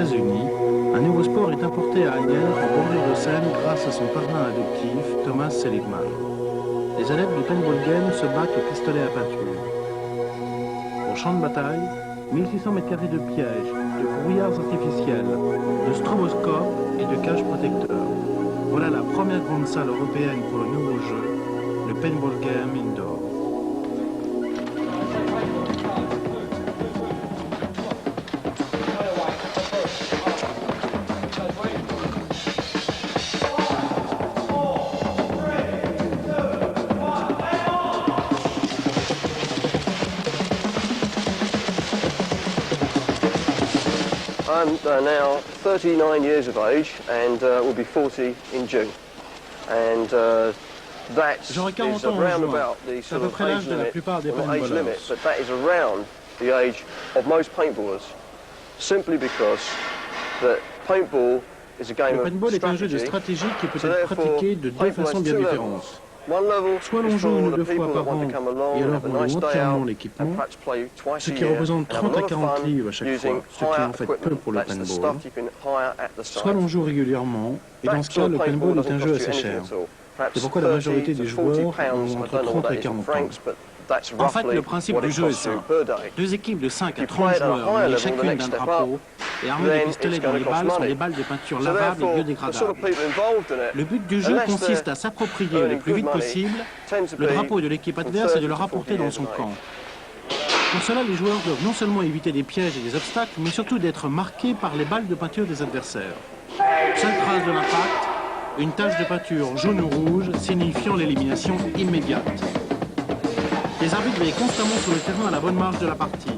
États-Unis, un nouveau sport est importé à Hyères, en bordure de Seine, grâce à son parrain adoptif, Thomas Seligman. Les adeptes du paintball game se battent au pistolet à peinture. Au champ de bataille, 1600 mètres carrés de pièges, de brouillards artificiels, de stroboscopes et de cages protecteurs. Voilà la première grande salle européenne pour le nouveau jeu, le paintball game indoor. I'm now 39 years of age and will be 40 in June. And that is around about the sort of age limit, but that is around the age of most paintballers, simply because that paintball is a game of strategy. Le paintball est un jeu de stratégie qui peut être pratiqué de deux façons bien différentes. Soit l'on joue 1 ou 2 fois par an et alors on loue entièrement l'équipement, ce qui représente 30 à 40 livres à chaque fois, ce qui en fait peu pour le paintball. Soit l'on joue régulièrement et dans ce cas le paintball est un jeu assez cher. C'est pourquoi la majorité des joueurs ont entre 30 et 40 ans. En fait, le principe du jeu est simple. 2 équipes de 5 à 30 joueurs, munies chacune d'un drapeau et armées de pistolets dont les balles sont des balles de peinture lavables et biodégradables. Le but du jeu consiste à s'approprier le plus vite possible le drapeau de l'équipe adverse et de le rapporter dans son camp. Pour cela, les joueurs doivent non seulement éviter des pièges et des obstacles, mais surtout d'être marqués par les balles de peinture des adversaires. Seule trace de l'impact, une tache de peinture jaune ou rouge signifiant l'élimination immédiate. Les arbitres veillent constamment sur le terrain à la bonne marge de la partie.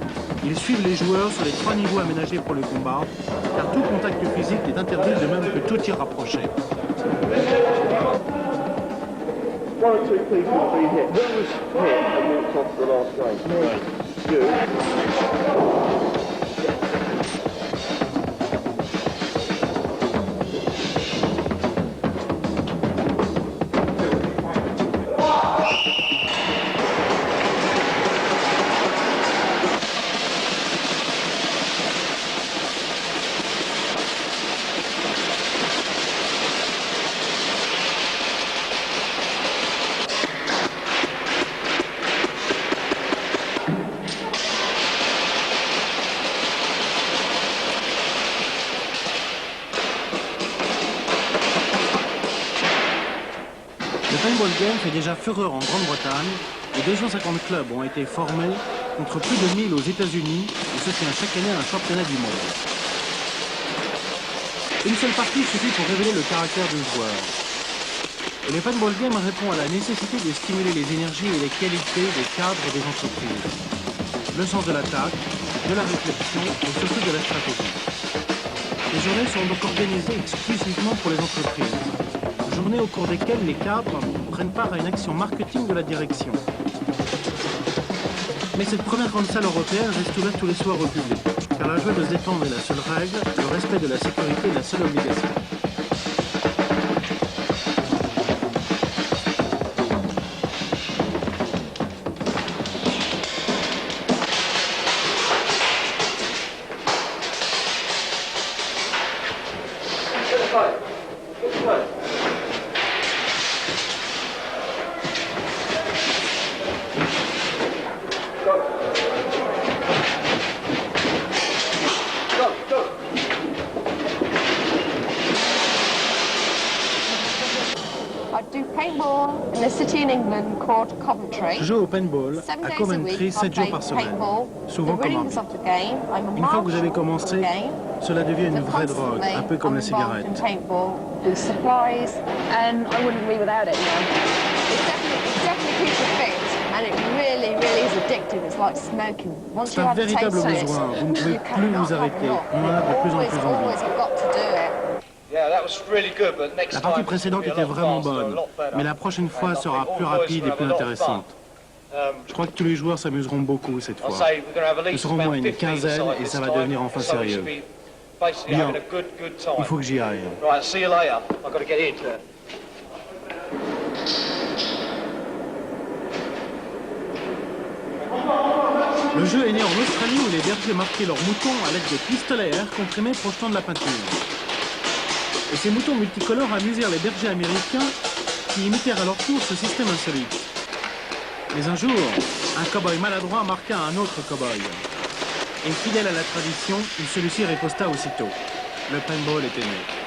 Ils suivent les joueurs sur les 3 niveaux aménagés pour le combat, car tout contact physique est interdit de même que tout tir rapproché. Le paintball game fait déjà fureur en Grande-Bretagne et 250 clubs ont été formés contre plus de 1000 aux États-Unis et se tient chaque année un championnat du monde. Une seule partie suffit pour révéler le caractère du joueur. Et le paintball game répond à la nécessité de stimuler les énergies et les qualités des cadres des entreprises. Le sens de l'attaque, de la réflexion et surtout de la stratégie. Les journées sont donc organisées exclusivement pour les entreprises. Journées au cours desquelles les cadres prennent part à une action marketing de la direction. Mais cette première grande salle européenne reste ouverte tous les soirs au public, car la joie de se détendre est la seule règle, le respect de la sécurité est la seule obligation. Je joue au paintball à Coventry 7 jours par semaine, souvent comme arbitre. Une fois que vous avez commencé, cela devient une vraie drogue, un peu comme la cigarette. C'est un véritable besoin, vous ne pouvez plus vous arrêter, on en a de plus en plus envie. La partie précédente était vraiment bonne, mais la prochaine fois sera plus rapide et plus intéressante. Je crois que tous les joueurs s'amuseront beaucoup cette fois. Nous serons au moins une quinzaine et ça va devenir enfin sérieux. Bien, il faut que j'y aille. Le jeu est né en Australie où les bergers marquaient leurs moutons à l'aide de pistolets à air comprimé projetant de la peinture. Et ces moutons multicolores amusèrent les bergers américains qui imitèrent à leur tour ce système insolite. Mais un jour, un cow-boy maladroit marqua un autre cow-boy. Et fidèle à la tradition, celui-ci riposta aussitôt. Le paintball était né.